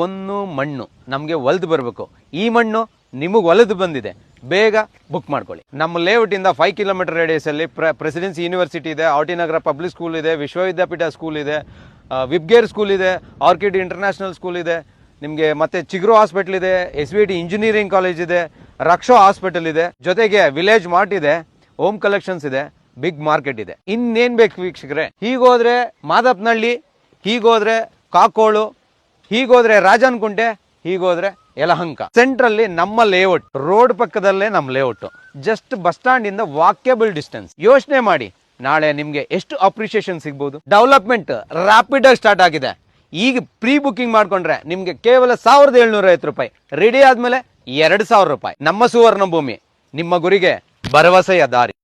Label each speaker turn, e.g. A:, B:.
A: ಒಂದು ಮಣ್ಣು ನಮಗೆ ಒಲ್ದು ಬರಬೇಕು. ಈ ಮಣ್ಣು ನಿಮಗೆ ಒಲೆದು ಬಂದಿದೆ, ಬೇಗ ಬುಕ್ ಮಾಡ್ಕೊಳ್ಳಿ. ನಮ್ಮ ಲೇಔಟ್ ಇಂದ 5 ಕಿಲೋಮೀಟರ್ ರೇಡಿಯಸ್ ಅಲ್ಲಿ ಪ್ರೆಸಿಡೆನ್ಸಿ ಯೂನಿವರ್ಸಿಟಿ ಇದೆ, ಆಟಿನಗರ ಪಬ್ಲಿಕ್ ಸ್ಕೂಲ್ ಇದೆ, ವಿಶ್ವವಿದ್ಯಾಪೀಠ ಸ್ಕೂಲ್ ಇದೆ, ವಿಬ್ಗೇರ್ ಸ್ಕೂಲ್ ಇದೆ, ಆರ್ಕಿಡ್ ಇಂಟರ್ನ್ಯಾಷನಲ್ ಸ್ಕೂಲ್ ಇದೆ, ನಿಮಗೆ ಮತ್ತೆ ಚಿಗ್ರೋ ಹಾಸ್ಪಿಟಲ್ ಇದೆ, SVT ಇಂಜಿನಿಯರಿಂಗ್ ಕಾಲೇಜ್ ಇದೆ, ರಕ್ಷೋ ಹಾಸ್ಪಿಟಲ್ ಇದೆ, ಜೊತೆಗೆ ವಿಲೇಜ್ ಮಾರ್ಟ್ ಇದೆ, ಹೋಮ್ ಕಲೆಕ್ಷನ್ಸ್ ಇದೆ, ಬಿಗ್ ಮಾರ್ಕೆಟ್ ಇದೆ. ಇನ್ನೇನ್ ಬೇಕು ವೀಕ್ಷಕರೇ? ಹೀಗೋದ್ರೆ ಮಾದಪ್ಪನಹಳ್ಳಿ, ಹೀಗೋದ್ರೆ ಕಾಕೋಳು, ಹೀಗೋದ್ರೆ ರಾಜನ್ಕುಂಟೆ, ಹೀಗೋದ್ರೆ ಯಲಹಂಕ. ಸೆಂಟ್ರಲ್ಲಿ ನಮ್ಮ ಲೇಔಟ್, ರೋಡ್ ಪಕ್ಕದಲ್ಲೇ ನಮ್ಮ ಲೇಔಟ್, ಜಸ್ಟ್ ಬಸ್ ಸ್ಟಾಂಡ್ ಇಂದ ವಾಕ್ಯಬಲ್ ಡಿಸ್ಟೆನ್ಸ್. ಯೋಚನೆ ಮಾಡಿ, ನಾಳೆ ನಿಮ್ಗೆ ಎಷ್ಟು ಅಪ್ರಿಸಿಯೇಷನ್ ಸಿಗ್ಬೋದು. ಡೆವಲಪ್ಮೆಂಟ್ ರ್ಯಾಪಿಡ್ ಆಗಿ ಸ್ಟಾರ್ಟ್ ಆಗಿದೆ. ಈಗ ಪ್ರೀ ಬುಕಿಂಗ್ ಮಾಡ್ಕೊಂಡ್ರೆ ನಿಮ್ಗೆ ಕೇವಲ 1750 ರೂಪಾಯಿ, ರೆಡಿ ಆದ್ಮೇಲೆ 2000 ರೂಪಾಯಿ. ನಮ್ಮ ಸುವರ್ಣ ಭೂಮಿ, ನಿಮ್ಮ ಗುರಿಗೆ ಭರವಸೆಯ ದಾರಿ.